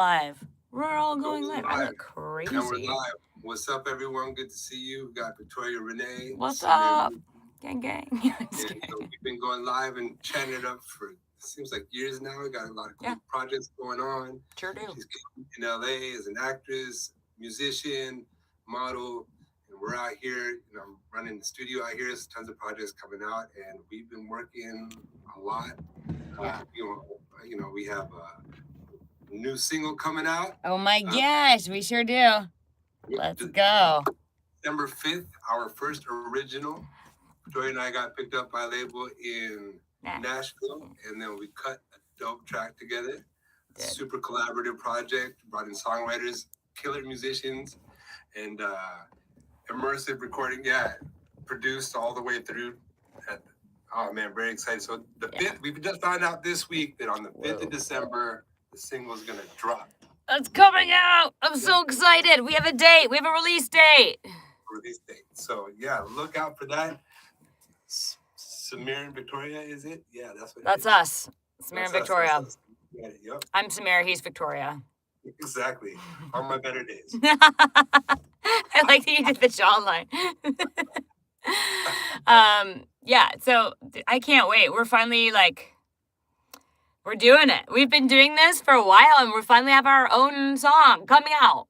Live. We're all going Going live. I live. look crazy. And we're live. What's up, everyone? Good to see you. We got Victoria, Renee. What's Samir, up? Gang, gang. And so we've been going live and chatting it up for seems like years now. We got a lot of cool projects going on. Sure do. She's in LA as an actress, musician, model, and we're out here. You know, running the studio out here. There's tons of projects coming out, and we've been working a lot. You know, we have a new single coming out. Oh my gosh, we sure do. Let's go. December 5th, our first original. Victoria and I got picked up by a label in Nashville, and then we cut a dope track together. Super collaborative project, brought in songwriters, killer musicians, and immersive recording. Yeah, produced all the way through. Oh man, very excited. So the 5th, we just found out this week that on the 5th of December, the single's gonna drop. It's coming out. I'm so excited. We have a date. We have a release date. So yeah, look out for that. Samir and Victoria, is it? Yeah, that's us. Samir and Victoria. Us. Yep. I'm Samir. He's Victoria. Exactly. On my better days. I like that you did the jawline. Yeah. So I can't wait. We're finally we're doing it. We've been doing this for a while, and we finally have our own song coming out.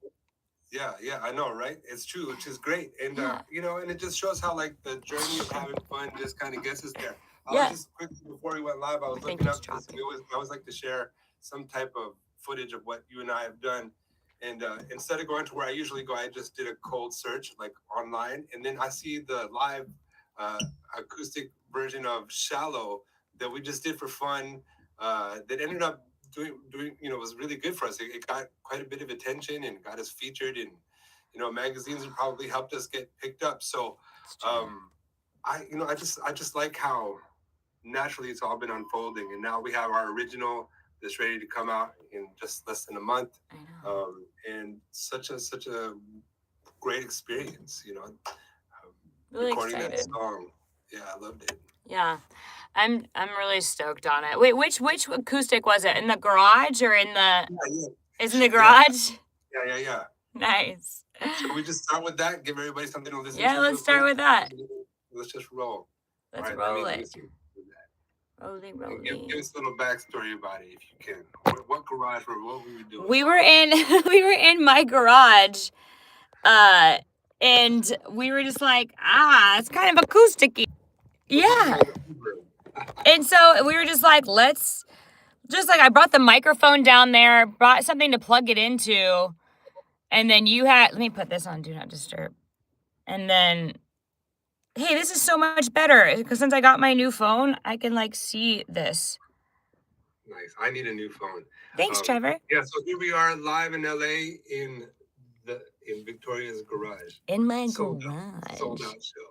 Yeah, I know, right? It's true, which is great. And, you know, and it just shows how, like, the journey of having fun just kind of gets us there. I was just quickly, before we went live, I was looking up this. I always like to share some type of footage of what you and I have done. And instead of going to where I usually go, I just did a cold search, like, online. And then I see the live acoustic version of Shallow that we just did for fun that ended up doing, you know, was really good for us. It got quite a bit of attention and got us featured in, you know, magazines and probably helped us get picked up. So, I just like how naturally it's all been unfolding, and now we have our original that's ready to come out in just less than a month. I know. And such a great experience, you know, really recording excited. that song. Yeah, I loved it. Yeah. I'm really stoked on it. Wait, which acoustic was it? In the garage or in the? Yeah. It's in the garage. Yeah. Nice. Should we just start with that? Give everybody something to listen to. Yeah, let's start with that. Let's just roll. Let's roll it. Rolling. Give us a little backstory about it, if you can. What garage? What were we doing? We were in my garage, and we were just like, it's kind of acoustic-y. Yeah. And so we were just like, I brought the microphone down there, brought something to plug it into, and then let me put this on Do Not Disturb. And then, hey, this is so much better, because since I got my new phone, I can, see this. Nice. I need a new phone. Thanks, Trevor. Yeah, so here we are live in LA in Victoria's garage. In my garage. Sold out show.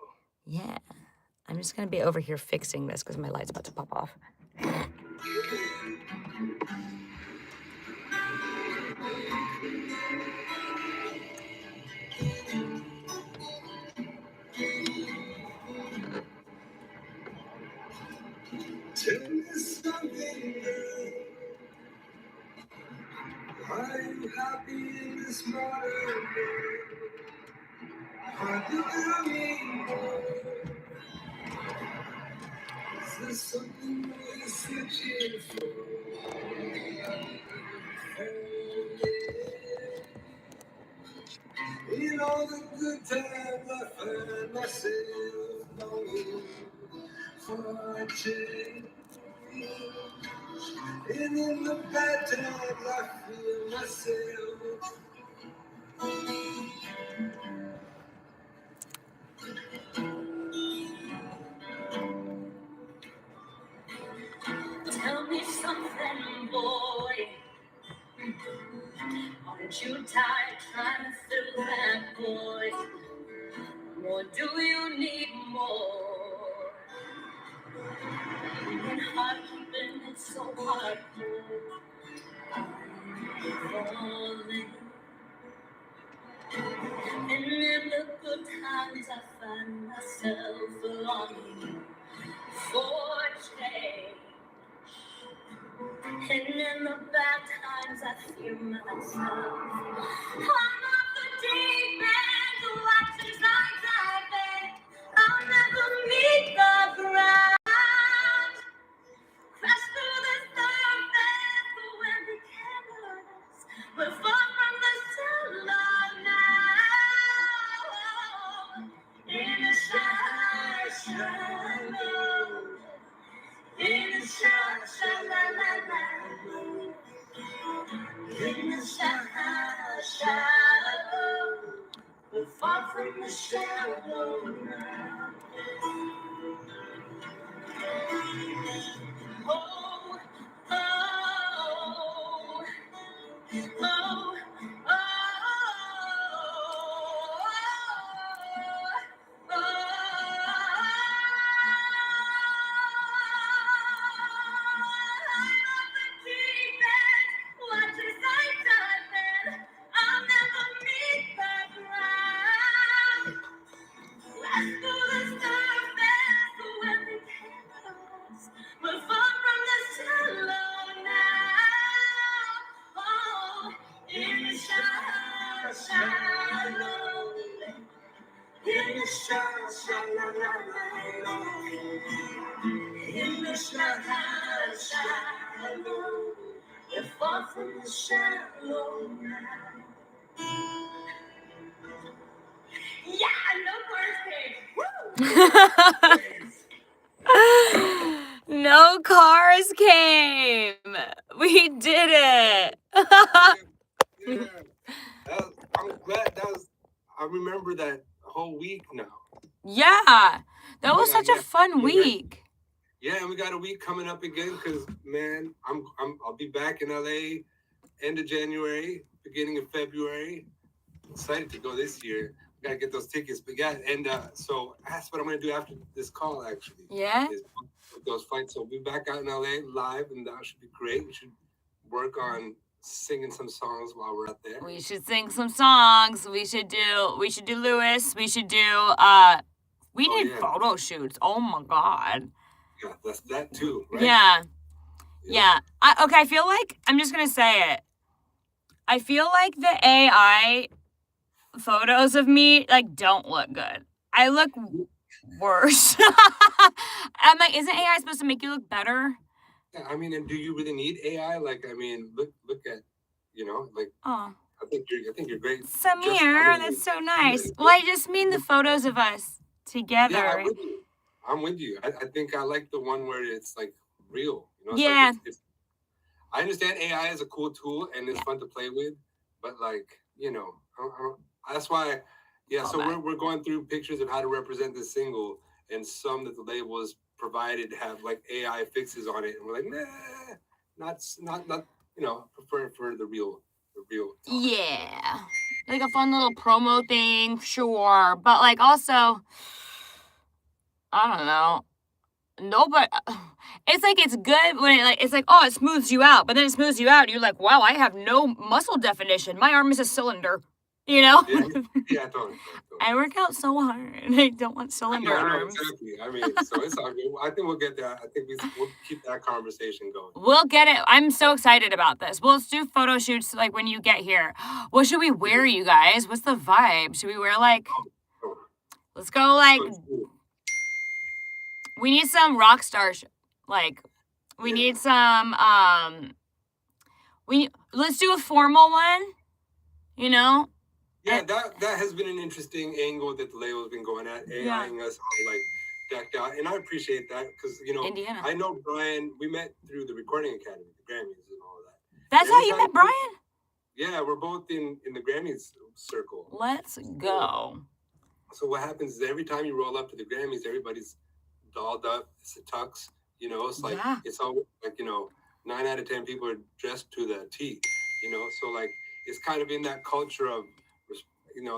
Yeah. I'm just going to be over here fixing this because my light's about to pop off. Tell me something, girl. Are you happy in this modern world? Are you coming home? Is there something we're searching for? In all the good times, I find myself longing for a change. And in the bad times, I feel myself. Tell me something, boy. Aren't you tired trying to fill that void? Or do you need more? When heart keeping it so hardcore, I'm falling. And in the good times, I find myself longing for change. And in the bad times, I fear myself. I'm off the deep end, watching I dive in. I'll never meet the ground. Crash through the surface when the cameras will fall from the shallow now. In the shallow. In the shallow. In the shallow, we're far from the shallow now. Oh, oh, oh, oh, we're far from the shallow now. Oh, in the shallow. In the shallow. In the shallow. We're far from the shallow now. Yeah, no cars came. Woo! No cars came. We did it. Yeah. I'm glad I remember that whole week now. Yeah, that was such a fun week. Yeah, and we got a week coming up again because, man, I'll be back in LA end of January, beginning of February. Excited to go this year. We gotta get those tickets. But yeah, and so that's what I'm gonna do after this call. Actually, yeah, is those flights. So we'll be back out in LA live, and that should be great. We should work on singing some songs while we're out there. We should sing some songs. We should do Lewis. We should do we need photo shoots. Oh my god. Yeah, that's that too, right? Yeah. Okay, I feel like I'm just gonna say it. I feel like the AI photos of me like don't look good. I look worse. I'm like, isn't AI supposed to make you look better? Yeah, I mean, and do you really need AI? Like, I mean, look at, like. Oh. I think you're great. Samir, that's so nice. Well, I just mean the photos of us together. Yeah, I'm with you. I think I like the one where it's like real. Yeah. Like I understand AI is a cool tool and it's fun to play with, but like, that's why. Yeah, so we're going through pictures of how to represent this single, and some that the label has provided have like AI fixes on it, and we're like, nah, not prefer for the real. Yeah, like a fun little promo thing, sure, but like also, I don't know. Nobody. It's like it's good when it's like, oh, it smooths you out, but then it smooths you out, and you're like, wow, I have no muscle definition. My arm is a cylinder. Yeah, totally. I work out so hard. I don't want cylinder arms. Exactly. I mean, so it's all good. I think we'll get there. I think we'll keep that conversation going. We'll get it. I'm so excited about this. Let's do photo shoots like when you get here. What should we wear, you guys? What's the vibe? Should we wear like? Let's go like. We need some rock star. We need some. Let's do a formal one. Yeah, that has been an interesting angle that the label's been going at, AIing us all like decked out, and I appreciate that because Indiana. I know Brian. We met through the Recording Academy, the Grammys, and all of that. That's how you met Brian? Yeah, we're both in the Grammys circle. Let's go. So what happens is every time you roll up to the Grammys, everybody's dolled up. It's a tux, It's like it's all like 9 out of 10 people are dressed to the T, So like it's kind of in that culture of.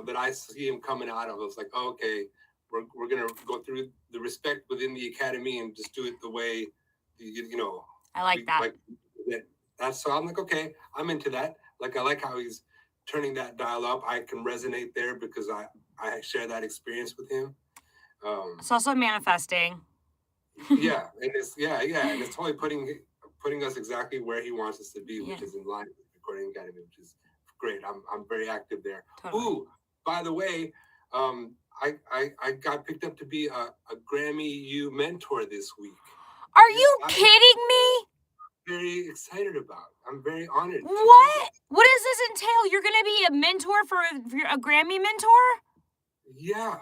That I see him coming out of. I was like, oh, okay, we're gonna go through the respect within the academy and just do it the way, I like that. That's so I'm like, okay, I'm into that. Like I like how he's turning that dial up. I can resonate there because I share that experience with him. It's also manifesting. Yeah, and it's and it's totally putting us exactly where he wants us to be, which is in line with the Recording Academy, which is great. I'm very active there. Totally. Ooh, by the way, I got picked up to be a Grammy U mentor this week. Are you kidding me? Very excited about. I'm very honored. What? What does this entail? You're gonna be a mentor for a Grammy mentor? Yeah.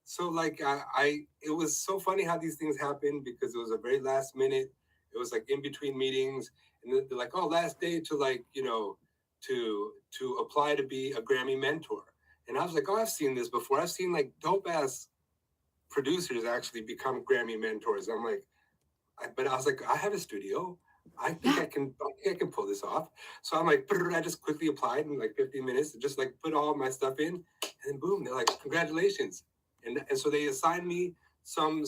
So like it was so funny how these things happen because it was a very last minute. It was like in between meetings, and they're like, "Oh, last day to like to apply to be a Grammy mentor." And I was like, "Oh, I've seen this before. I've seen like dope ass producers actually become Grammy mentors." I'm like, but I was like, I have a studio. I think I can pull this off. So I'm like, I just quickly applied in like 15 minutes and just like put all my stuff in, and then boom, they're like, "Congratulations." And so they assigned me some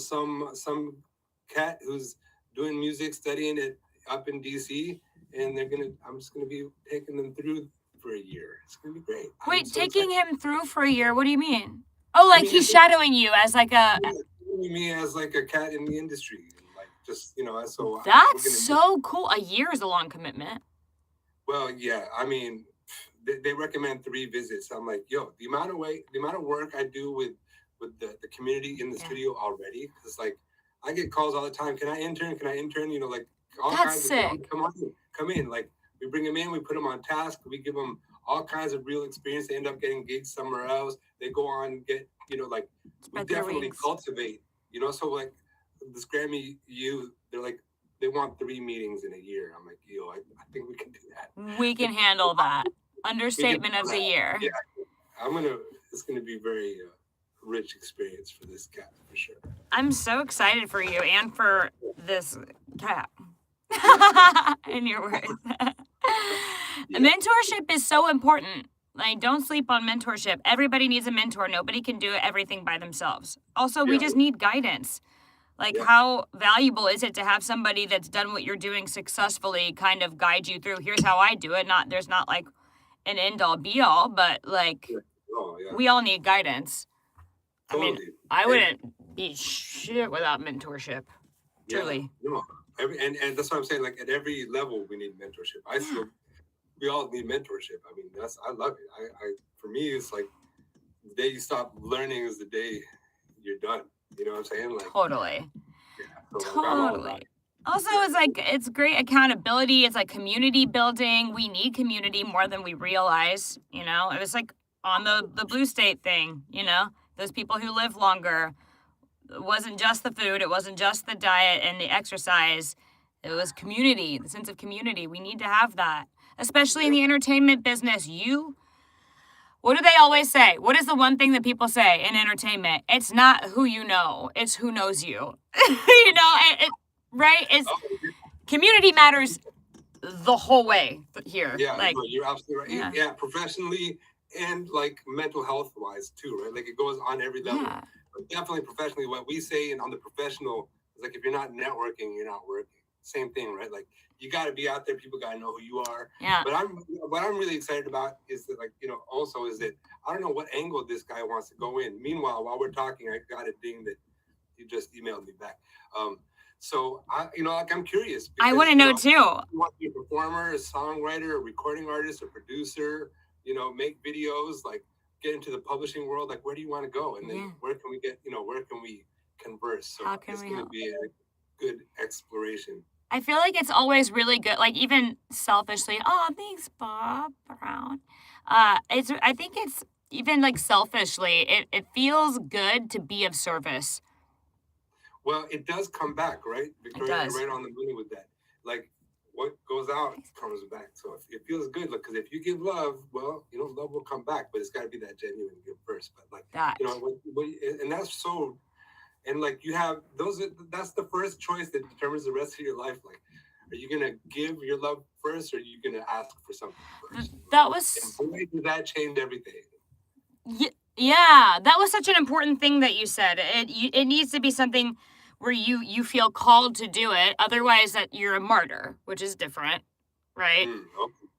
cat who's doing music, studying it up in DC, and I'm just gonna be taking them through for a year. It's gonna be great. Wait, taking him through for a year? What do you mean? Oh, like he's shadowing you as like a me as like a cat in the industry, like just so that's so cool. A year is a long commitment. Well, yeah, I mean, they recommend 3 visits. I'm like, yo, the amount of work I do with the community in the studio already, because like I get calls all the time. Can I intern? Like all kinds of things. Come in. Like we bring them in, we put them on task, we give them all kinds of real experience. They end up getting gigs somewhere else. They go on and get like we definitely cultivate. So like this Grammy they're like they want 3 meetings in a year. I'm like, yo, I think we can do that. We can handle that. Understatement of the year. Yeah, it's gonna be very rich experience for this cat for sure. I'm so excited for you and for this cat. In your words. Mentorship is so important. Like, don't sleep on mentorship. Everybody needs a mentor. Nobody can do everything by themselves. Also, we just need guidance. Like, how valuable is it to have somebody that's done what you're doing successfully kind of guide you through? Here's how I do it. There's not like an end all be all, but like we all need guidance. Totally. I mean, I wouldn't be shit without mentorship. Truly. No. And that's what I'm saying. Like at every level, we need mentorship. We all need mentorship. I mean, I love it. For me, it's like the day you stop learning is the day you're done. You know what I'm saying? Like totally. Yeah, so totally. Also, it's great accountability. It's like community building. We need community more than we realize. It was like on the Blue State thing. Those people who live longer. It wasn't just the food. It wasn't just the diet and the exercise. It was community, the sense of community. We need to have that, especially in the entertainment business. What do they always say? What is the one thing that people say in entertainment? It's not who you know. It's who knows you. Right? Community matters the whole way here. Yeah, you're absolutely right. Yeah, professionally and like mental health wise too, right? Like it goes on every level. Yeah. But definitely professionally, what we say on the professional is like if you're not networking, you're not working. Same thing, right? Like you got to be out there. People got to know who you are. Yeah. But what I'm really excited about is that also is that I don't know what angle this guy wants to go in. Meanwhile, while we're talking, I got a ding that you just emailed me back. So I'm curious. Because, I want to know too. You want to be a performer, a songwriter, a recording artist, a producer. Make videos, like get into the publishing world. Like, where do you want to go? And then where can we get? Where can we converse? So it's going to be a good exploration. I feel like it's always really good. Like even selfishly, oh, thanks, Bob Brown. I think it's even like selfishly, it feels good to be of service. Well, it does come back, right? Victoria, you're right on the money with that. Like what goes out comes back. So it feels good. Like, because if you give love, well, love will come back. But it's got to be that genuine give first. But like that, and that's so. And like you have that's the first choice that determines the rest of your life. Like, are you gonna give your love first, or are you gonna ask for something first? That was. And boy, did that change everything. Yeah, that was such an important thing that you said. It needs to be something where you feel called to do it. Otherwise, that you're a martyr, which is different, right?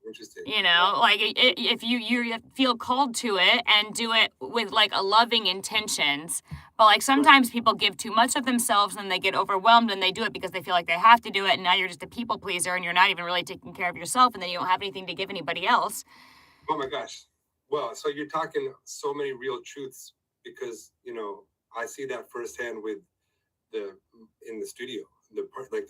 Interesting. You know, like if you feel called to it and do it with like a loving intentions, but like sometimes people give too much of themselves and they get overwhelmed and they do it because they feel like they have to do it, and now you're just a people pleaser and you're not even really taking care of yourself, and then you don't have anything to give anybody else. Oh my gosh. Well, so you're talking so many real truths, because, you know, I see that firsthand with in the studio. The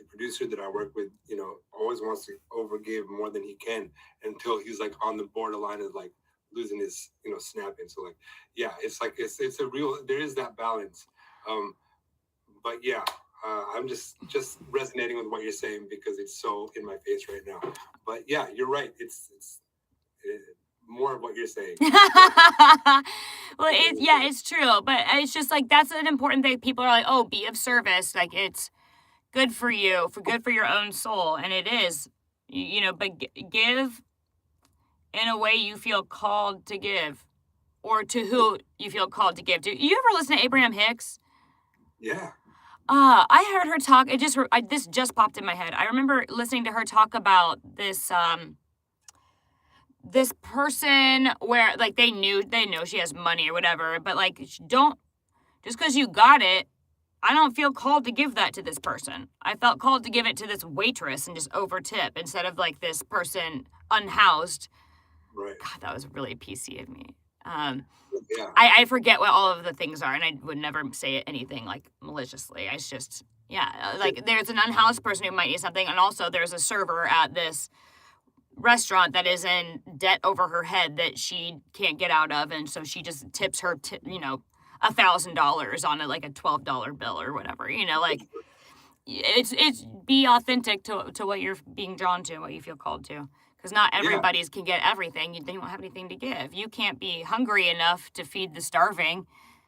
producer that I work with, you know, always wants to overgive more than he can until he's like on the borderline of like losing his, you know, snapping. So like, yeah, it's like it's a real, there is that balance. But yeah, I'm just resonating with what you're saying because it's so in my face right now. But yeah, you're right. It's more of what you're saying. Well, it's true, but it's just like that's an important thing. People are like, oh, be of service, like it's good for you, good for your own soul, and it is, you know. But give in a way you feel called to give, or to who you feel called to give. Do you ever listen to Abraham Hicks? Yeah. I heard her talk. This just popped in my head. I remember listening to her talk about this. This person where like they know she has money or whatever, but like don't, just because you got it, I don't feel called to give that to this person. I felt called to give it to this waitress and just over tip instead of like this person unhoused. Right. God, that was really PC of me. Yeah. I forget what all of the things are, and I would never say anything like maliciously. It's just, yeah, like there's an unhoused person who might need something, and also there's a server at this restaurant that is in debt over her head that she can't get out of, and so she just tips her, $1,000 on like a $12 bill or whatever. You know, like it's be authentic to what you're being drawn to, what you feel called to, because not everybody's can get everything. They don't have anything to give. You can't be hungry enough to feed the starving.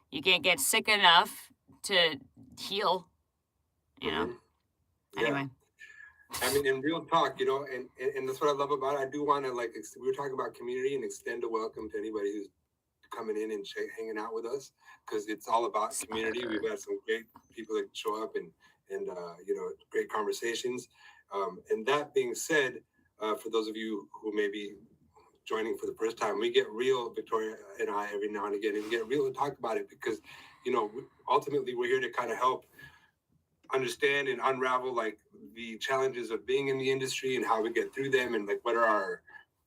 You can't get sick enough to heal. You know. Yeah. Anyway. I mean, in real talk, you know, and that's what I love about it. I do want to, like, we were talking about community and extend a welcome to anybody who's coming in and hanging out with us, because it's all about community. We've had some great people that show up and you know, great conversations. And that being said, for those of you who may be joining for the first time, we get real, Victoria and I, every now and again, and we get real to talk about it because, you know, ultimately we're here to kind of help understand and unravel like the challenges of being in the industry and how we get through them, and like what are our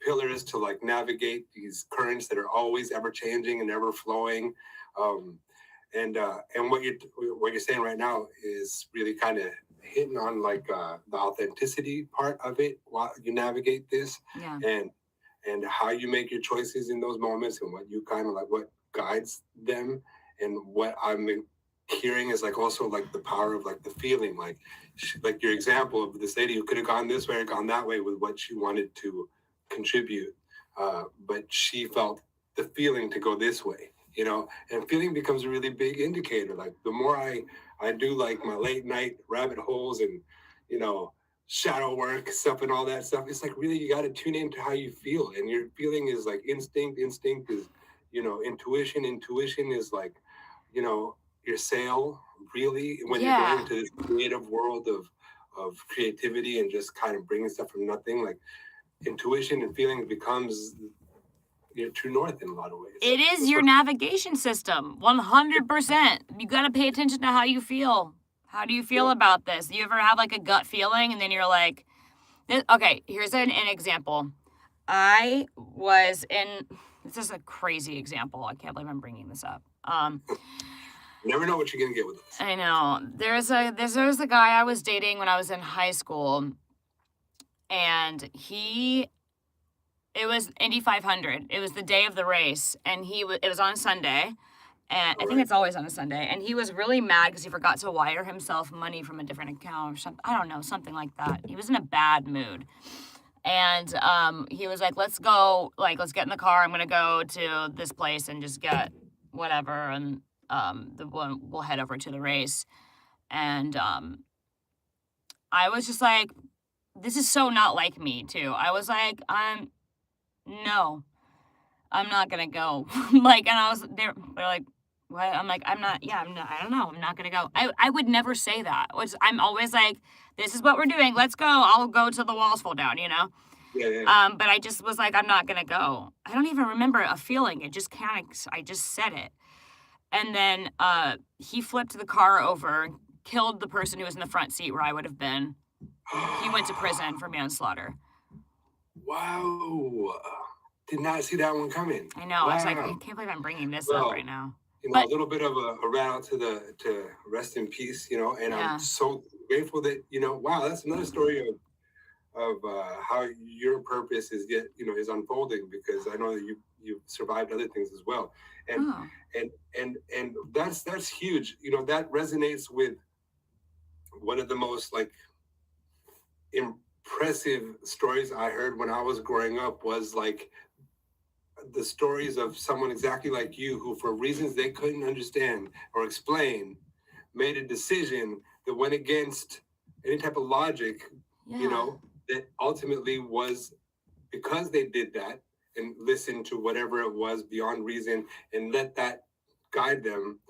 pillars to like navigate these currents that are always ever changing and ever flowing. And what you're saying right now is really kind of hitting on like the authenticity part of it while you navigate this. Yeah. And how you make your choices in those moments, and what you kind of like, what guides them. And what I'm hearing is like also like the power of like the feeling, like your example of this lady who could have gone this way or gone that way with what she wanted to contribute, but she felt the feeling to go this way, you know. And feeling becomes a really big indicator. Like the more I do like my late night rabbit holes and, you know, shadow work stuff and all that stuff, it's like really you got to tune into how you feel, and your feeling is like instinct is, you know, intuition is like, you know, your sail, really, when you're going into this creative world of creativity and just kind of bringing stuff from nothing. Like intuition and feeling becomes your true north in a lot of ways. It is your navigation system, 100%. You got to pay attention to how you feel. How do you feel about this? You ever have like a gut feeling and then you're like, okay, here's an example. I was in, this is a crazy example. I can't believe I'm bringing this up. Never know what you're gonna get with this. I know. There's a guy I was dating when I was in high school, and it was Indy 500. It was the day of the race, and it was on a Sunday, and I think it's always on a Sunday. And he was really mad because he forgot to wire himself money from a different account or something. I don't know, something like that. He was in a bad mood. And he was like, let's get in the car. I'm gonna go to this place and just get whatever, and we'll head over to the race. And I was just like, this is so not like me too. I was like, no, I'm not gonna go. Like, and they're like, what? I'm like, I don't know, I'm not gonna go. I would never say that. I'm always like, this is what we're doing, let's go. I'll go till the walls fall down, you know? But I just was like, I'm not going to go. I don't even remember a feeling. It just kind of, I just said it. And then he flipped the car over, killed the person who was in the front seat where I would have been. He went to prison for manslaughter. Wow. Did not see that one coming. I know. Wow. I was like, I can't believe I'm bringing this up right now. You know, a little bit of a round to rest in peace, you know, and I'm so grateful that, you know, wow, that's another story of how your purpose is is unfolding, because I know that you've survived other things as well. And that's huge. You know, that resonates with one of the most like impressive stories I heard when I was growing up, was like the stories of someone exactly like you who, for reasons they couldn't understand or explain, made a decision that went against any type of logic, you know, that ultimately was because they did that and listened to whatever it was beyond reason and let that guide them,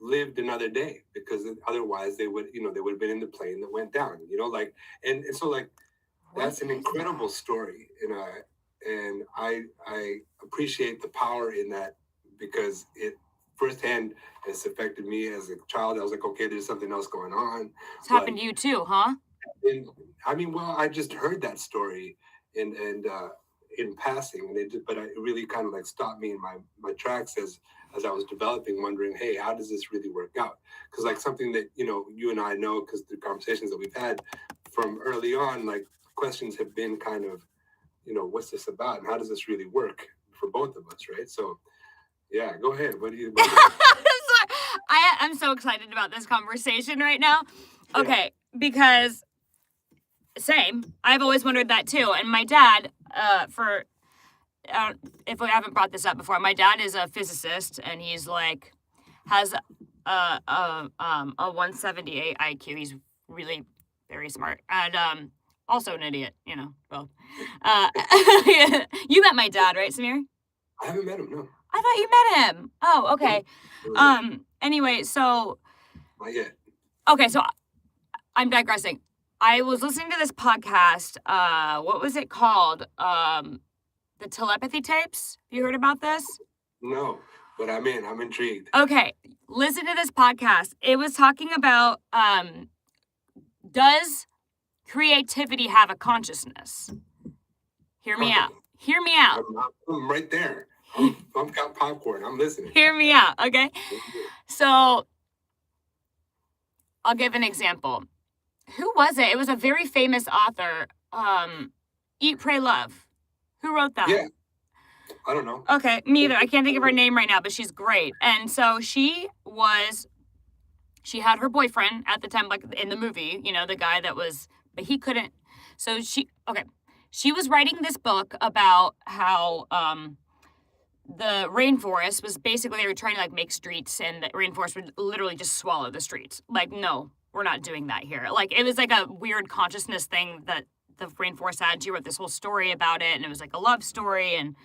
lived another day, because otherwise they would have been in the plane that went down, you know, like, and so like, that's an incredible story. And I appreciate the power in that, because it firsthand has affected me as a child. I was like, okay, there's something else going on. It's happened to you too, huh? And I mean, well, I just heard that story and in passing, but it really kind of like stopped me in my tracks as I was developing, wondering, hey, how does this really work out? Because like something that, you know, you and I know, because the conversations that we've had from early on, like questions have been kind of, you know, what's this about and how does this really work for both of us, right? So yeah, go ahead. What do you I'm so excited about this conversation right now. Okay, because same, I've always wondered that too. And my dad, if I haven't brought this up before, my dad is a physicist, and he's like has a 178 IQ. He's really very smart, and also an idiot, you know, both. You met my dad, right, Samir? I haven't met him, no. I thought you met him. Oh, okay. Anyway, so. Not yet. Okay, so I'm digressing. I was listening to this podcast. What was it called? The telepathy tapes. Have you heard about this? No, but I'm intrigued. Okay, listen to this podcast. It was talking about does creativity have a consciousness? Hear me out. Hear me out. I'm right there. I've got popcorn. I'm listening. Hear me out, okay? So, I'll give an example. Who was it? It was a very famous author. Eat, Pray, Love. Who wrote that? Yeah. I don't know. Okay, me either. I can't think of her name right now, but she's great. And so she had her boyfriend at the time, like in the movie, you know, the guy that was, but he couldn't. So she was writing this book about how the rainforest was basically, they were trying to like make streets, and the rainforest would literally just swallow the streets. Like, no, we're not doing that here. Like, it was like a weird consciousness thing that the rainforest had. She wrote this whole story about it, and it was like a love story, and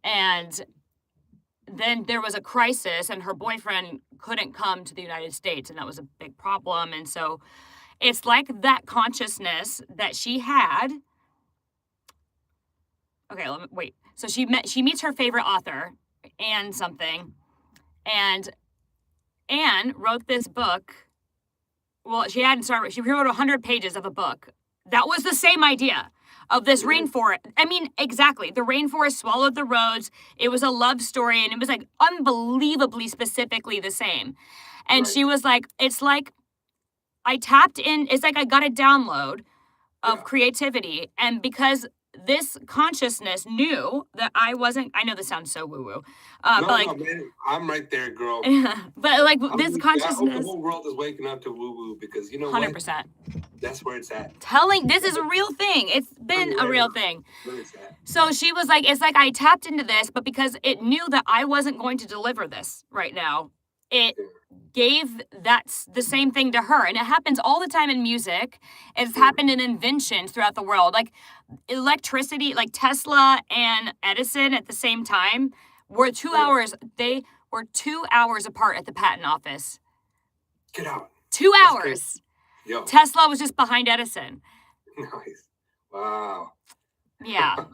and then there was a crisis, and her boyfriend couldn't come to the United States, and that was a big problem. And so it's like that consciousness that she had. Okay, wait. So she meets her favorite author, Anne something, and Anne wrote this book. Well, she wrote 100 pages of a book. That was the same idea of this rainforest. I mean, exactly. The rainforest swallowed the roads. It was a love story, and it was like unbelievably specifically the same. And she was like, it's like I tapped in, it's like I got a download of creativity, and because this consciousness knew that I know this sounds so woo-woo. But like, no, man, I'm right there, girl. But like this consciousness. The whole world is waking up to woo-woo, because you know 100%. What? That's where it's at. This is a real thing. It's been a real thing. So she was like, it's like I tapped into this, but because it knew that I wasn't going to deliver this right now, it gave that's the same thing to her. And it happens all the time in music. It's happened in inventions throughout the world. Like electricity, like Tesla and Edison at the same time were 2 hours. They were 2 hours apart at the patent office. Get out. 2 hours. Tesla was just behind Edison. Nice. Wow. Yeah.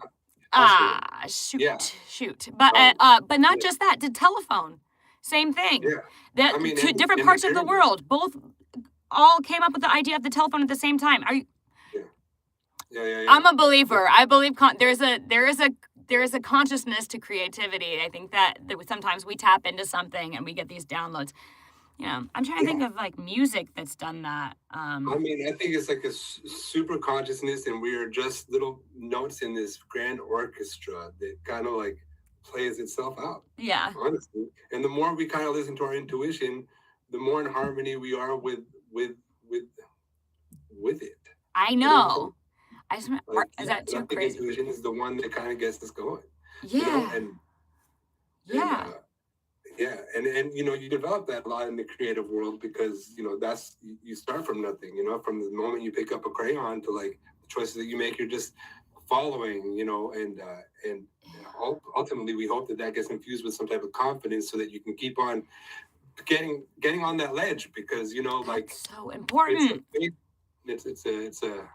Hustling. Shoot. But not just that, the telephone. Same thing. Yeah. That I mean, two different and parts the of the pyramid. world, both all came up with the idea of the telephone at the same time. Are you Yeah. I'm a believer. I believe there is a consciousness to creativity. I think that sometimes we tap into something and we get these downloads. I'm trying to think of like music that's done that. I mean, I think it's like a super consciousness, and we are just little notes in this grand orchestra that kind of like plays itself out. Yeah. Honestly, and the more we kind of listen to our intuition, the more in harmony we are with it. I know. Is that too crazy? Intuition is the one that kind of gets us going. Yeah. And you develop that a lot in the creative world because that's you start from nothing. From the moment you pick up a crayon to like the choices that you make, you're just following. And ultimately we hope that gets infused with some type of confidence so that you can keep on getting on that ledge because that's so important. It's a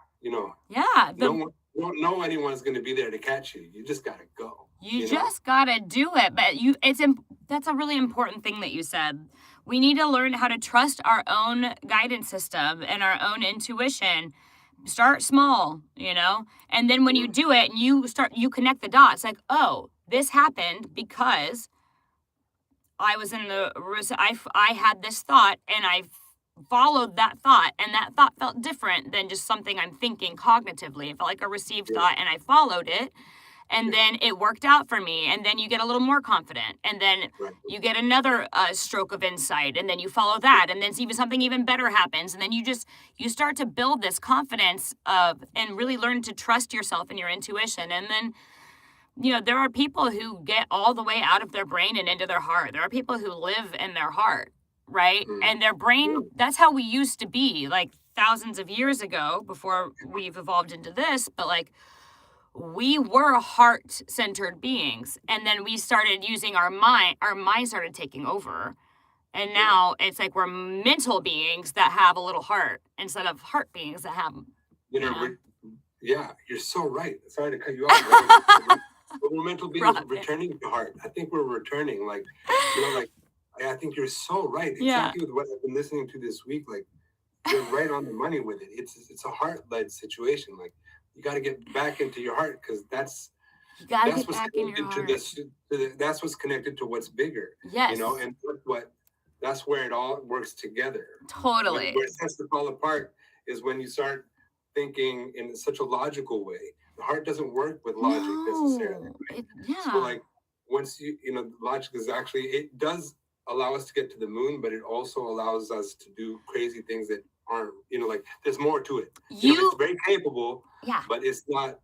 yeah. You don't know anyone's going to be there to catch you. You just got to go. You just got to do it. But that's a really important thing that you said. We need to learn how to trust our own guidance system and our own intuition. Start small, and then when you do it and you connect the dots like, oh, this happened because I was I had this thought and I followed that thought, and that thought felt different than just something I'm thinking cognitively. It felt like a received thought and I followed it, and then it worked out for me, and then you get a little more confident, and then you get another stroke of insight, and then you follow that, and then something even better happens, and then you start to build this confidence and really learn to trust yourself and your intuition. And then there are people who get all the way out of their brain and into their heart. There are people who live in their heart, right? And their brain, that's how we used to be, like thousands of years ago before we've evolved into this. But like, we were heart-centered beings. And then we started using our mind started taking over. And now it's like we're mental beings that have a little heart instead of heart beings that have, Yeah, you're so right. Sorry to cut you off. But we're mental beings returning to heart. I think we're returning. Like, I think you're so right. Exactly with what I've been listening to this week. Like, you're right on the money with it. It's a heart-led situation. Like, you got to get back into your heart because that's what's connected that's what's connected to what's bigger. Yes. And that's where it all works together. Totally. Where it starts to fall apart is when you start thinking in such a logical way. The heart doesn't work with logic necessarily. Right? So like once logic is actually, it does allow us to get to the moon, but it also allows us to do crazy things that aren't, like there's more to it. It's very capable, but it's not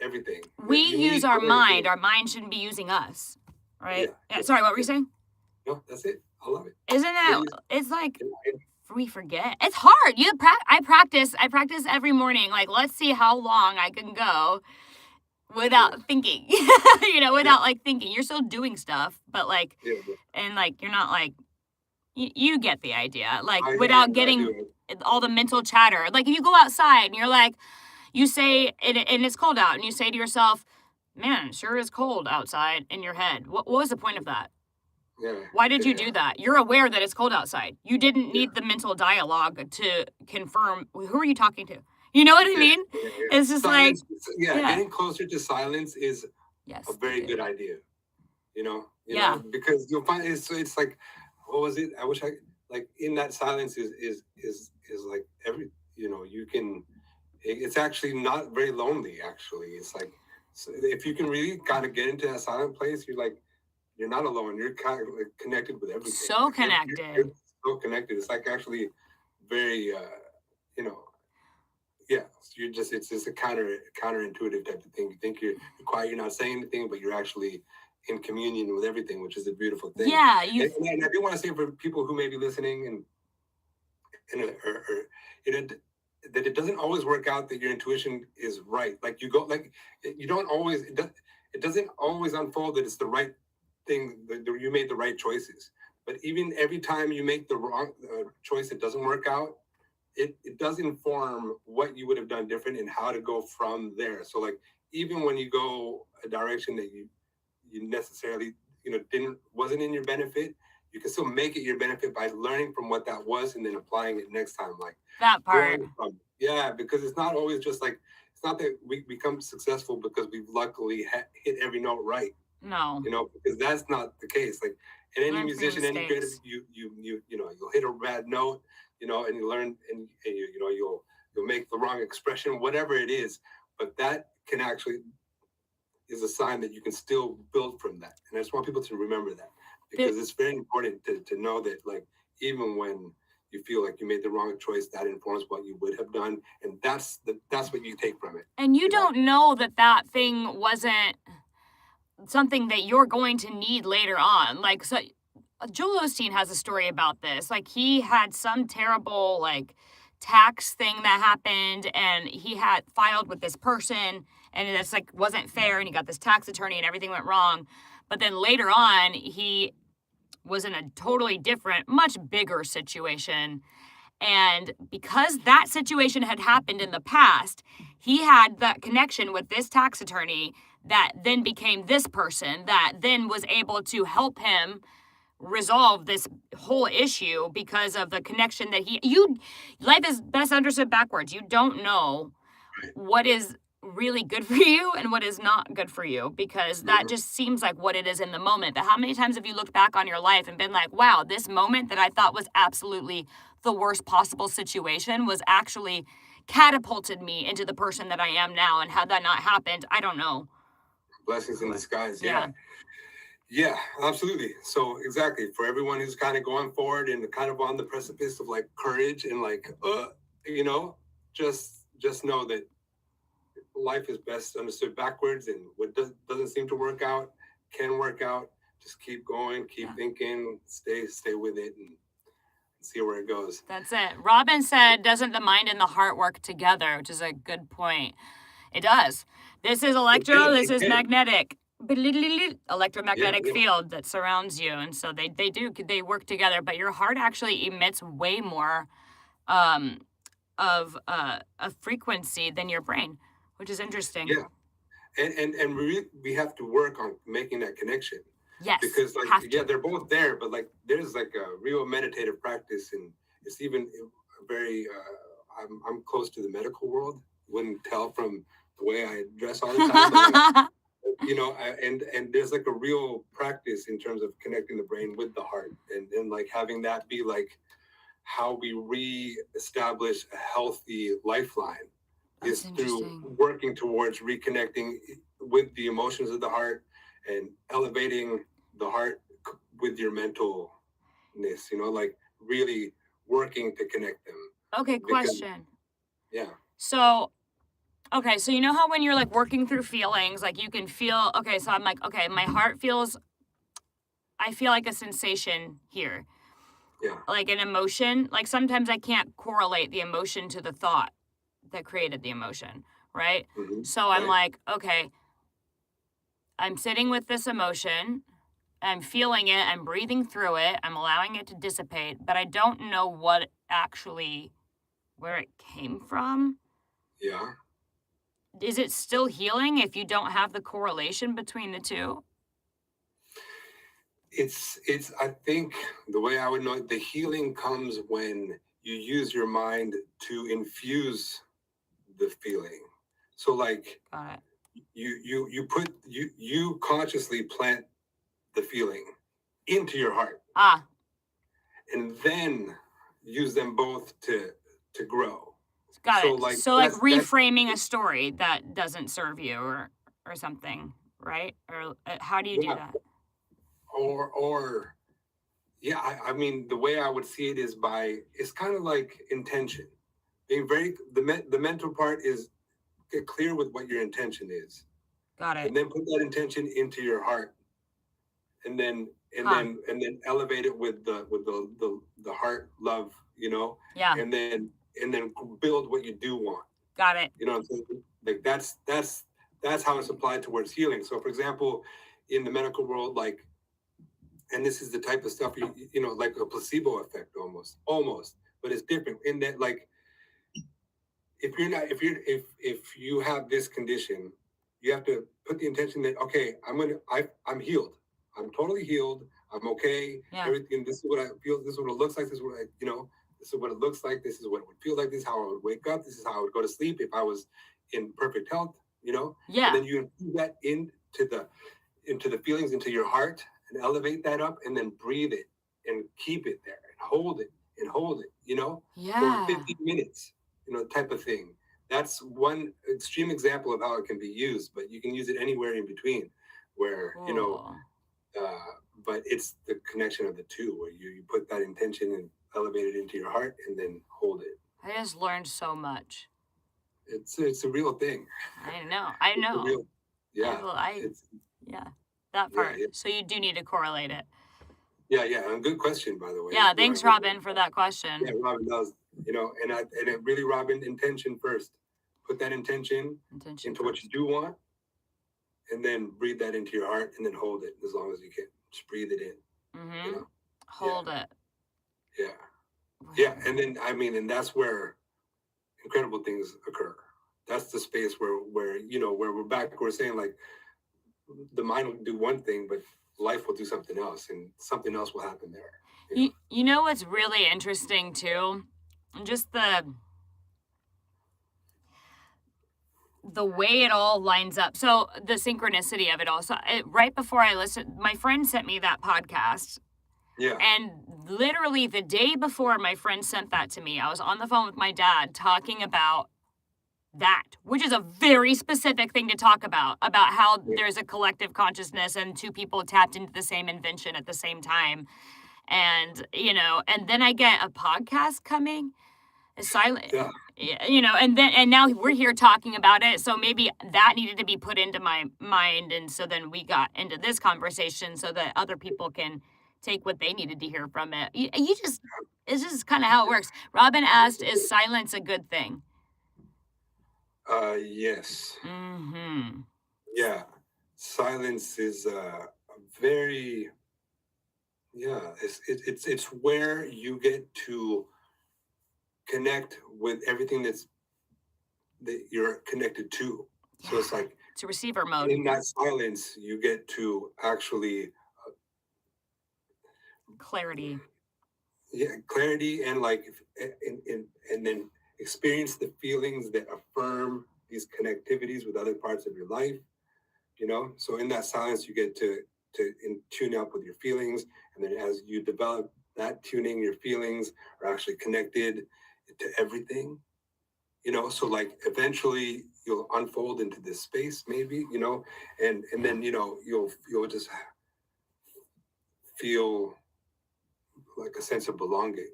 everything. We use our mind. Our mind shouldn't be using us, right? Yeah. Sorry, what were you saying? No, that's it. I love it. Isn't that, it's like, we forget. It's hard. I practice every morning. Like, let's see how long I can go without thinking, without like thinking. You're still doing stuff, but like, and like, you're not like, you get the idea. Like, without getting all the mental chatter. Like, if you go outside and you're like, you say, and it's cold out, and you say to yourself, man, it sure is cold outside in your head. What was the point of that? Yeah. Why did you do that? You're aware that it's cold outside. You didn't need the mental dialogue to confirm who are you talking to. You know what I mean? It's just silence, getting closer to silence is a very good idea. Because you'll find it's like, what was it? I wish I like in that silence is like every you can. It's actually not very lonely. Actually, it's like if you can really kind of get into that silent place, you're not alone. You're kind of connected with everything. So connected. You're so connected. It's like actually very, You're just it's a counterintuitive type of thing. You think you're quiet, you're not saying anything, but you're actually in communion with everything, which is a beautiful thing. Yeah. And I do want to say for people who may be listening that it doesn't always work out that your intuition is right. Like you don't always. It doesn't always unfold that it's the right thing, that you made the right choices. But even every time you make the wrong choice, it doesn't work out. it does inform what you would have done different and how to go from there. So like, even when you go a direction that you necessarily, wasn't in your benefit, you can still make it your benefit by learning from what that was and then applying it next time. Like that part. Yeah, because it's not always just like, it's not that we become successful because we've luckily hit every note right. No. Because that's not the case. Like, in any musician, any creative, you'll hit a bad note, and you learn, and you'll make the wrong expression, whatever it is. But that can actually is a sign that you can still build from that. And I just want people to remember that, because it's very important to know that, like, even when you feel like you made the wrong choice, that informs what you would have done, and that's what you take from it. And you don't know that thing wasn't something that you're going to need later on. Like, so Joel Osteen has a story about this. Like, he had some terrible, like, tax thing that happened, and he had filed with this person, and it's like wasn't fair, and he got this tax attorney and everything went wrong. But then later on, he was in a totally different, much bigger situation. And because that situation had happened in the past, he had that connection with this tax attorney that then became this person that then was able to help him resolve this whole issue because of the connection that life is best understood backwards. You don't know what is really good for you and what is not good for you, because that just seems like what it is in the moment. But how many times have you looked back on your life and been like, wow, this moment that I thought was absolutely the worst possible situation was actually catapulted me into the person that I am now. And had that not happened, I don't know. Blessings in disguise. Yeah, absolutely. So exactly, for everyone who's kind of going forward and kind of on the precipice of like courage and like, just know that life is best understood backwards, and what doesn't seem to work out can work out. Just keep going, keep thinking, stay with it, and see where it goes. That's it. Robin said, doesn't the mind and the heart work together? Which is a good point. It does. This is electro, this is magnetic. Electromagnetic field that surrounds you. And so they work together, but your heart actually emits way more of a frequency than your brain, which is interesting. Yeah. And we have to work on making that connection. Yes. Because they're both there, but like there's like a real meditative practice, and it's even very I'm close to the medical world. Wouldn't tell from the way I dress all the time. But and there's like a real practice in terms of connecting the brain with the heart, and like having that be like how we re-establish a healthy lifeline. Is through working towards reconnecting with the emotions of the heart and elevating the heart with your mentalness, like really working to connect them. Okay, question. So, so you know how when you're like working through feelings, like you can feel, so I'm like, my heart I feel like a sensation here. Yeah. Like an emotion. Like sometimes I can't correlate the emotion to the thought that created the emotion, right? Mm-hmm. So I'm like, okay, I'm sitting with this emotion, I'm feeling it, I'm breathing through it, I'm allowing it to dissipate, but I don't know where it came from. Yeah. Is it still healing if you don't have the correlation between the two? It's I think the way I would know it, the healing comes when you use your mind to infuse the feeling. So like you consciously plant the feeling into your heart. And then use them both to grow. Got it. So like reframing a story that doesn't serve you or something, right? Or how do you do that? I mean, the way I would see it is it's kind of like intention. Being the mental part is get clear with what your intention is. Got it. And then put that intention into your heart. And then elevate it with the heart love, Yeah. And then build what you do want. Got it. You know what I'm saying? Like that's how it's applied towards healing. So for example, in the medical world, like, and this is the type of stuff like a placebo effect almost, but it's different in that like if you have this condition, you have to put the intention that, okay, I'm healed. I'm totally healed. I'm okay. Yeah. Everything. This is what I feel. This is what it looks like. This is what this is what it looks like. This is what it would feel like. This is how I would wake up. This is how I would go to sleep if I was in perfect health. Yeah. And then you infuse that into the feelings, into your heart, and elevate that up, and then breathe it and keep it there and hold it and hold it. Yeah. For 15 minutes. Type of thing. That's one extreme example of how it can be used, but you can use it anywhere in between where, but it's the connection of the two where you put that intention and elevate it into your heart and then hold it. I just learned so much. It's a real thing. I know. That part. Yeah. So you do need to correlate it. Yeah. And good question, by the way. Yeah, thanks, Robin, for that question. Yeah, Robin does. And it really, Robin, intention first. Put that intention into first. What you do want, and then breathe that into your heart, and then hold it as long as you can. Just breathe it in. Mm-hmm. Hold it. Yeah. Yeah, and then and that's where incredible things occur. That's the space where we're back. We're saying like the mind will do one thing, but life will do something else, and something else will happen there. You know what's really interesting too? Just the way it all lines up. So the synchronicity of it all. So right before I listened, my friend sent me that podcast. Yeah. And literally the day before my friend sent that to me, I was on the phone with my dad talking about that, which is a very specific thing to talk about how there's a collective consciousness and two people tapped into the same invention at the same time. And, and then I get a podcast coming, silent, and now we're here talking about it. So maybe that needed to be put into my mind. And so then we got into this conversation so that other people can take what they needed to hear from it. It's just kind of how it works. Robin asked, is silence a good thing? Yes. Mm-hmm. Yeah. Silence is a very... Yeah, it's where you get to connect with everything that you're connected to. Yeah. So it's like it's a receiver mode. In that silence, you get to actually clarity. Yeah, clarity and and then experience the feelings that affirm these connectivities with other parts of your life. So in that silence, you get to tune up with your feelings. And then as you develop that tuning, your feelings are actually connected to everything, so eventually you'll unfold into this space, maybe, and then, you'll just feel like a sense of belonging.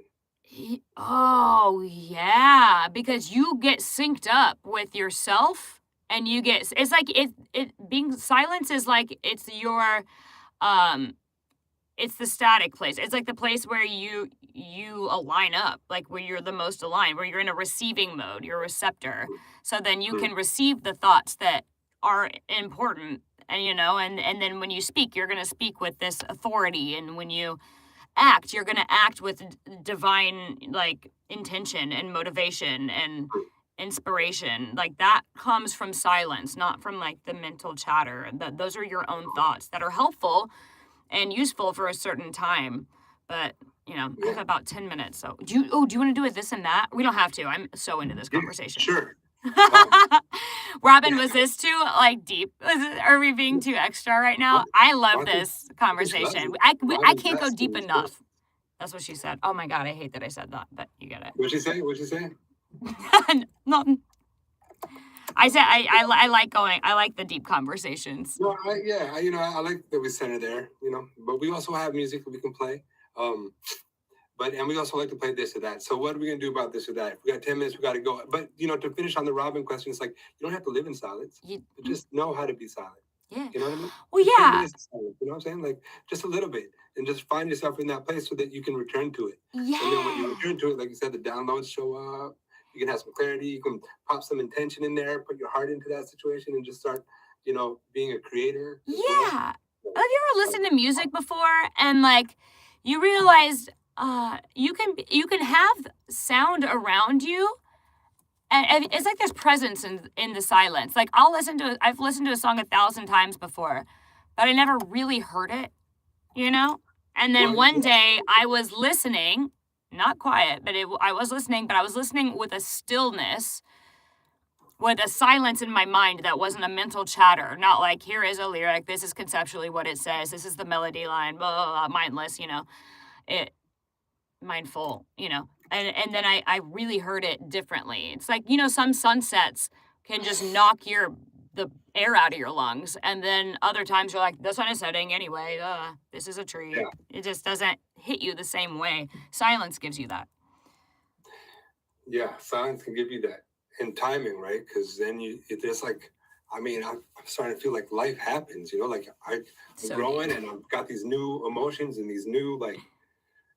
Oh, yeah, because you get synced up with yourself and it's like being silence is like, it's your, it's the static place. It's like the place where you align up, like where you're the most aligned, where you're in a receiving mode, you're a receptor. So then you can receive the thoughts that are important, and and then when you speak, you're going to speak with this authority, and when you act, you're going to act with divine intention and motivation and inspiration. That comes from silence, not from the mental chatter. Those are your own thoughts that are helpful and useful for a certain time, but I have about 10 minutes. So do you want to do it this and that? We don't have to. I'm so into this conversation. Sure. Robin, was this too deep? Are we being too extra right now? I love this conversation. I can't go deep enough. That's what she said. Oh my God, I hate that I said that, but you get it. What'd she say? Nothing. I said I like the deep conversations. No, I like that we center there, but we also have music that we can play. And we also like to play this or that. So what are we going to do about this or that? If we got 10 minutes, we got to go. But, to finish on the Robin question, it's like, you don't have to live in silence. But just know how to be silent. Yeah. You know what I mean? Well, yeah. 10 minutes of silence, you know what I'm saying? Just a little bit. And just find yourself in that place so that you can return to it. Yeah. And then when you return to it, like you said, the downloads show up. You can have some clarity. You can pop some intention in there, put your heart into that situation, and just start, being a creator. Yeah. Have you ever listened to music before and you realized you can have sound around you and it's like there's presence in the silence. Like I've listened to a song 1,000 times before, but I never really heard it, you know? And then one day I was listening, not quiet, but I was listening, but I was listening with a stillness, with a silence in my mind that wasn't a mental chatter, not like, here is a lyric, this is conceptually what it says, this is the melody line, blah, blah, blah, mindless, mindful, and then I really heard it differently. It's like, some sunsets can just knock the air out of your lungs, and then other times you're like, the sun is setting anyway, this is a tree. Yeah. It just doesn't hit you the same way. Silence gives you that. Yeah, silence can give you that. And timing, right? Because then there's like, I'm starting to feel like life happens, like I'm growing and I've got these new emotions and these new, like,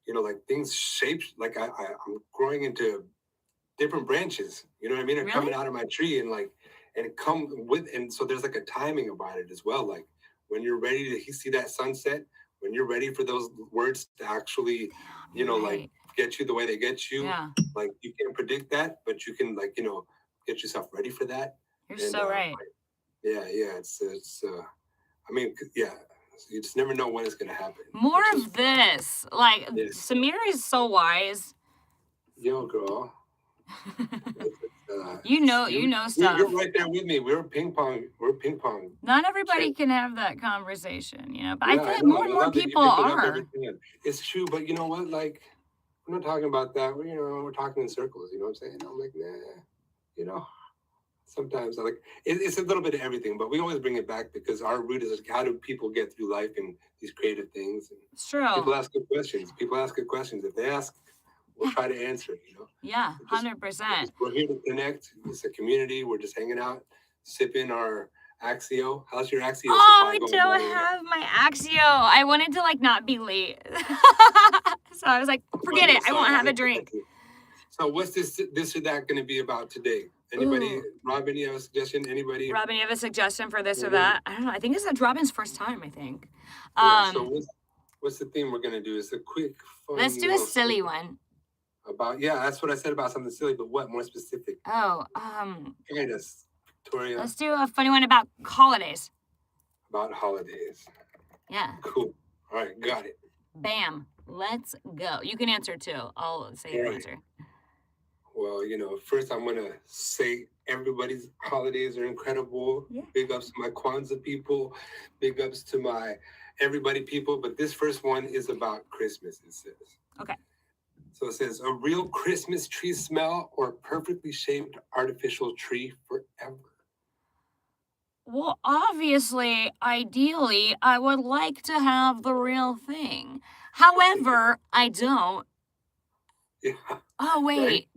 like things shaped, like I'm growing into different branches, you know what I mean? Are coming out of my tree and so there's like a timing about it as well. Like when you're ready to see that sunset, when you're ready for those words to actually, like get you the way they get you, like you can't predict that, but you can, like, get yourself ready for that. You're so right. It's you just never know when it's gonna happen. More of this, like, Samir is so wise. Yo, girl. You know stuff. You're right there with me. We're ping pong. Not everybody can have that conversation, but I feel like more and more people are. It's true, but you know what? Like, we're not talking about that. We're talking in circles. You know what I'm saying? I'm like, nah. Sometimes it's a little bit of everything, but we always bring it back because our root is how do people get through life and these creative things. And it's true. People ask good questions. If they ask, we'll try to answer it, Yeah, 100%. We're here to connect. It's a community. We're just hanging out, sipping our Axio. How's your Axio? Oh, I don't have my Axio. I wanted to not be late. So I was like, forget it. I won't have a drink. So what's this or that going to be about today? Anybody? Robin, you have a suggestion? Anybody? Robin, you have a suggestion for this or that? I don't know. I think it's Robin's first time, I think. So what's the theme we're going to do? Is a quick, fun. Let's do a silly one. That's what I said about something silly, but what more specific? Guide us, Victoria. Let's do a funny one about holidays. About holidays. Yeah. Cool. All right, got it. Bam. Let's go. You can answer too. I'll say your answer. Well, first I'm going to say everybody's holidays are incredible. Yeah. Big ups to my Kwanzaa people. Big ups to my everybody people. But this first one is about Christmas, it says. Okay. So it says, a real Christmas tree smell or perfectly shaped artificial tree forever? Well, obviously, ideally, I would like to have the real thing. However, I don't. Yeah. Oh, wait. Right?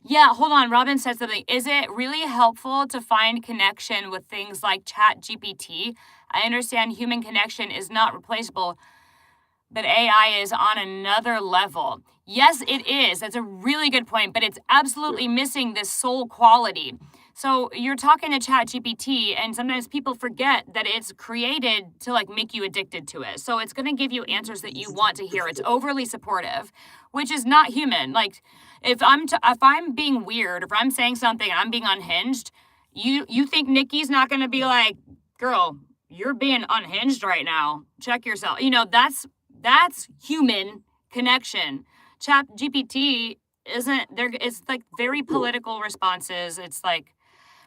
Yeah, hold on. Robin said something. Is it really helpful to find connection with things like ChatGPT? I understand human connection is not replaceable, but AI is on another level. Yes, it is. That's a really good point, but it's absolutely missing this soul quality. So you're talking to ChatGPT, and sometimes people forget that it's created to make you addicted to it. So it's going to give you answers that you want to hear. It's overly supportive, which is not human. Like if I'm being weird, if I'm saying something and I'm being unhinged, you think Nikki's not going to be like, girl, you're being unhinged right now. Check yourself. That's human connection. ChatGPT isn't there. It's very political responses. It's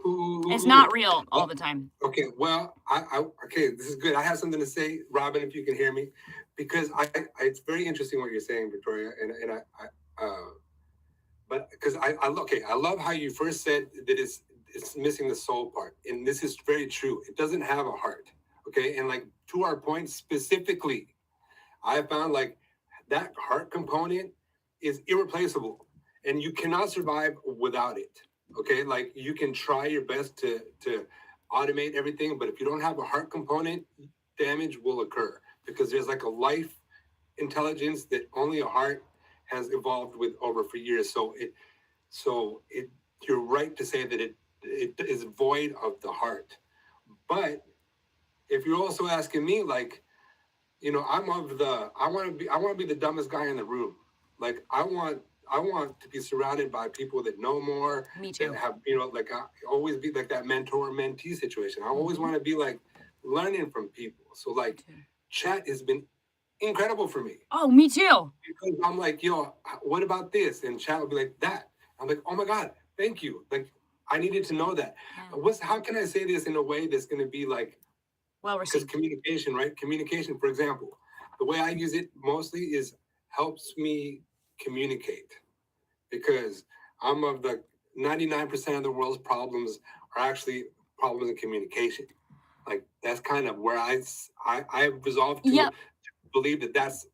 it's not real all the time. Okay, well, okay, this is good. I have something to say, Robin, if you can hear me, because it's very interesting what you're saying, Victoria, but because I love how you first said that it's missing the soul part, and this is very true. It doesn't have a heart, okay, and to our point specifically, I found that heart component is irreplaceable, and you cannot survive without it. Okay, you can try your best to automate everything, but if you don't have a heart component, damage will occur because there's a life intelligence that only a heart has evolved with for years. So you're right to say that it is void of the heart. But if you're also asking me, I want to be the dumbest guy in the room. I I want to be surrounded by people that know more. Me too. That have, like I always be like that mentor-mentee situation. I always want to be like learning from people. So like chat has been incredible for me. Oh, me too. Because I'm like, yo, what about this? And chat will be like that. I'm like, oh my God, thank you. Like I needed to know that. How can I say this in a way that's going to be like, well received? Because communication, right? Communication, for example, the way I use it mostly is helps me communicate, because I'm of the 99% of the world's problems are actually problems in communication. Like that's kind of where I've resolved to believe that that's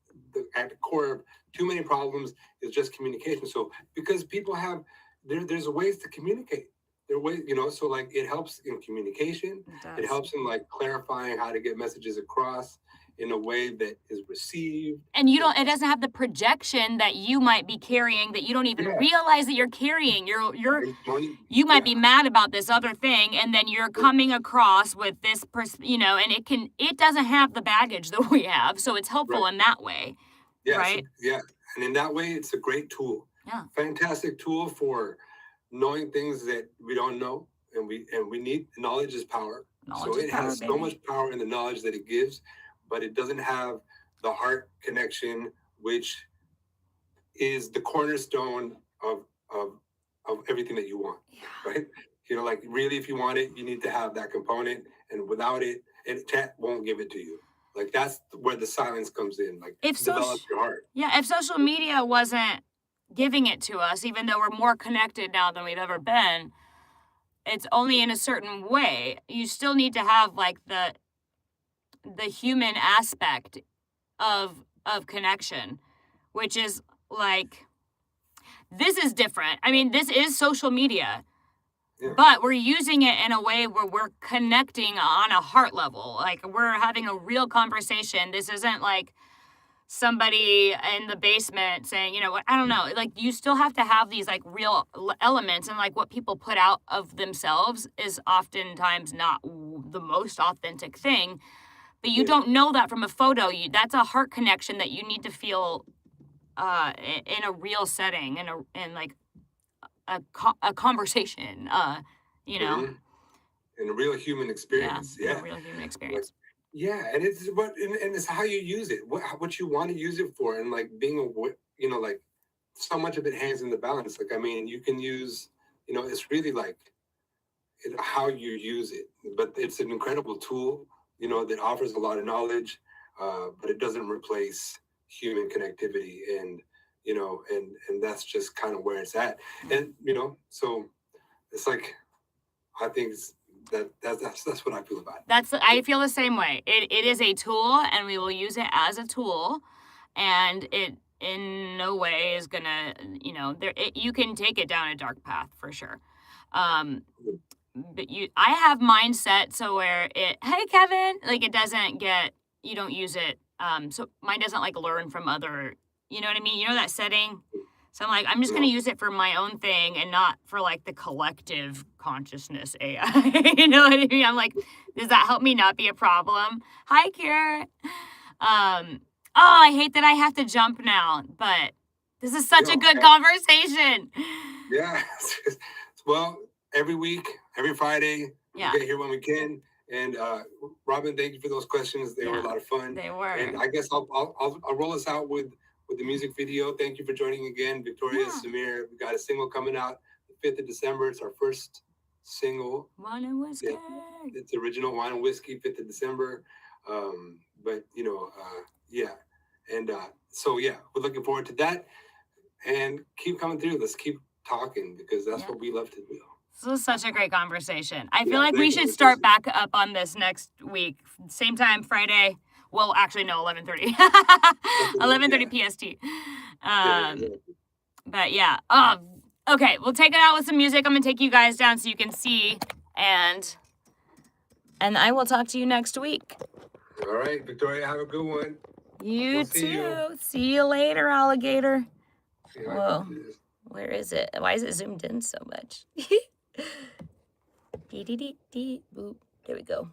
at the core of too many problems is just communication. So because people have there's ways to communicate. There are ways, so like it helps in communication. It helps in like clarifying how to get messages across in a way that is received. And it doesn't have the projection that you might be carrying that you don't even realize that you're carrying. You might be mad about this other thing, and then you're coming across with this person, and it doesn't have the baggage that we have. So it's helpful in that way. Yeah. Right? So, and in that way, it's a great tool. Yeah. Fantastic tool for knowing things that we don't know, and we need. Knowledge is power. It has so much power in the knowledge that it gives, but it doesn't have the heart connection, which is the cornerstone of everything that you want. Right? Like really, if you want it, you need to have that component, and without it, chat won't give it to you. Like that's where the silence comes in. Like develop your heart. Yeah, if social media wasn't giving it to us, even though we're more connected now than we've ever been, it's only in a certain way. You still need to have like the human aspect of connection, which is like, this is different. I mean, this is social media, but we're using it in a way where we're connecting on a heart level. Like we're having a real conversation. This isn't like somebody in the basement saying, I don't know, like you still have to have these like real elements, and like what people put out of themselves is oftentimes not the most authentic thing, but you don't know that from a photo. That's a heart connection that you need to feel in a real setting, in like a conversation, In a real human experience. A real human experience. And it's how you use it, what you want to use it for, and like being aware, like so much of it hangs in the balance. Like I mean, you can use, it's really like how you use it, but it's an incredible tool, that offers a lot of knowledge, but it doesn't replace human connectivity, and and that's just kind of where it's at, and so it's like I think that's what I feel about it. I feel the same way. It is a tool, and we will use it as a tool, and it in no way is gonna, you can take it down a dark path for sure. But I have mindset so where hey Kevin, like it doesn't you don't use it. So mine doesn't like learn from other, you know what I mean? That setting. So I'm like, I'm just going to use it for my own thing and not for like the collective consciousness AI. You know what I mean? I'm like, does that help me not be a problem? Hi, Kier. I hate that I have to jump now, but this is such a good conversation. Yeah. Well, every week, every Friday, we get here when we can. And Robin, thank you for those questions. They were a lot of fun. They were. And I guess I'll roll us out with the music video. Thank you for joining again, Victoria, Samir. We got a single coming out the 5th of December. It's our first single. Wine and Whiskey. It's original Wine and Whiskey, 5th of December. But, And so, we're looking forward to that. And keep coming through. Let's keep talking, because that's what we love to do. This was such a great conversation. I feel like we should start back up on this next week. Same time, Friday. Well, actually, no, 11:30. 11:30 PST. But yeah. Okay, we'll take it out with some music. I'm going to take you guys down so you can see. And I will talk to you next week. All right, Victoria, have a good one. You too. See you later, alligator. Whoa. Where is it? Why is it zoomed in so much? Dee-dee-dee-dee. Boop. There we go.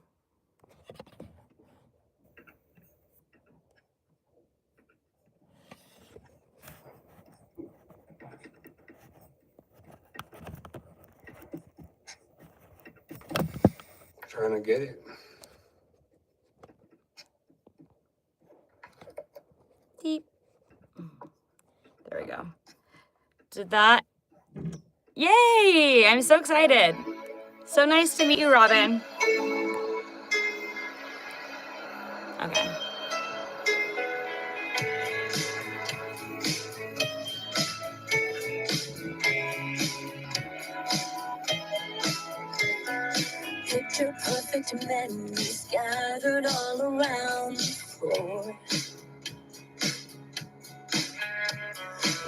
Trying to get it. Deep. There we go. Did that? Yay! I'm so excited. So nice to meet you, Robin. Okay. Picture perfect memories scattered all around the floor.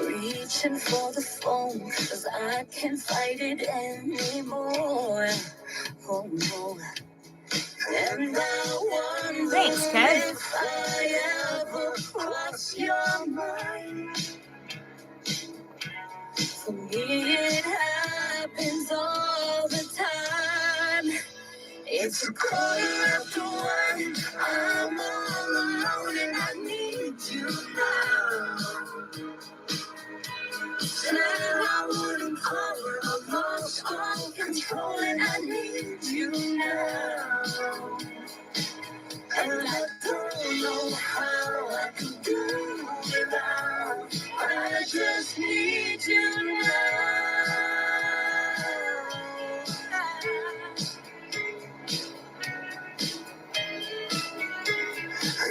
Reaching for the phone, 'cause I can't fight it anymore. Oh no. And I wonder, thanks, Kev, if I ever cross your mind. For me, it happens all the time. It's 1:15. I'm all alone and I need you now. Said I wouldn't call, but I lost all control and I need you now. And I don't know how I can do without. I just need you now.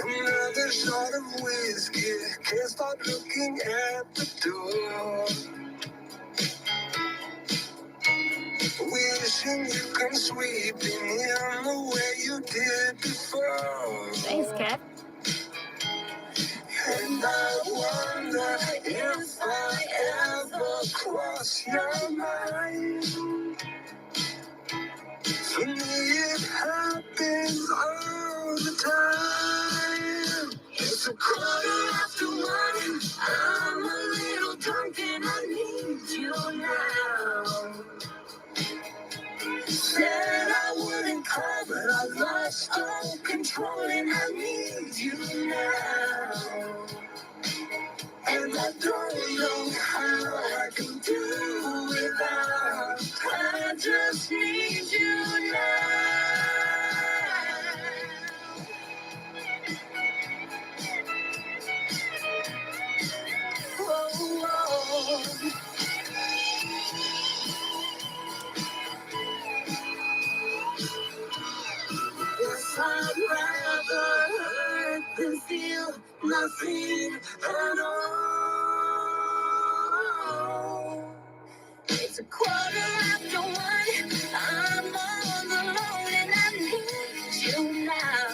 Another shot of whiskey, can't stop looking at the door. Wishing you can sweep in the way you did before. Thanks, Kat. And I wonder if I ever cross your mind. For me, it happens all the time. It's 1:15. I'm a little drunk and I need you now. Said I wouldn't call, but I lost all control and I need you now. And I don't know how I can do without. I just need you now. Oh, oh. Yes, I'd rather hurt than feel nothing at all. It's 1:15. I'm all alone and I need you now.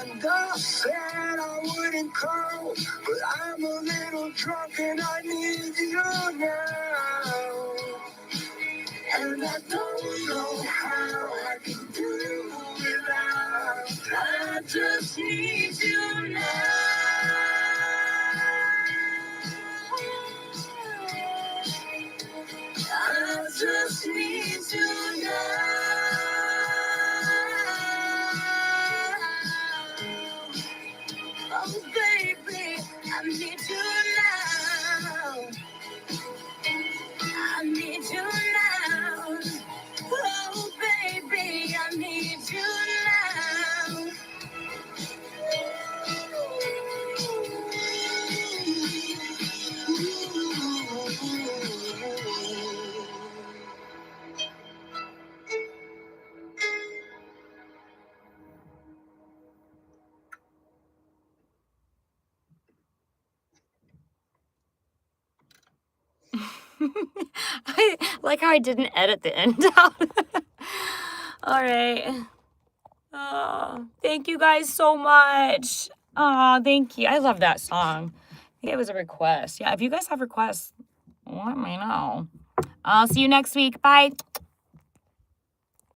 And I said I wouldn't call, but I'm a little drunk and I need you now. And I don't know how I can do without. I just need you now. I just need you now. Oh, baby, I need you now. I need you now. Oh, baby, I need you now. I like how I didn't edit the end out. All right. Oh, thank you guys so much. Oh, thank you. I love that song. I think it was a request. Yeah, if you guys have requests, let me know. I'll see you next week. Bye.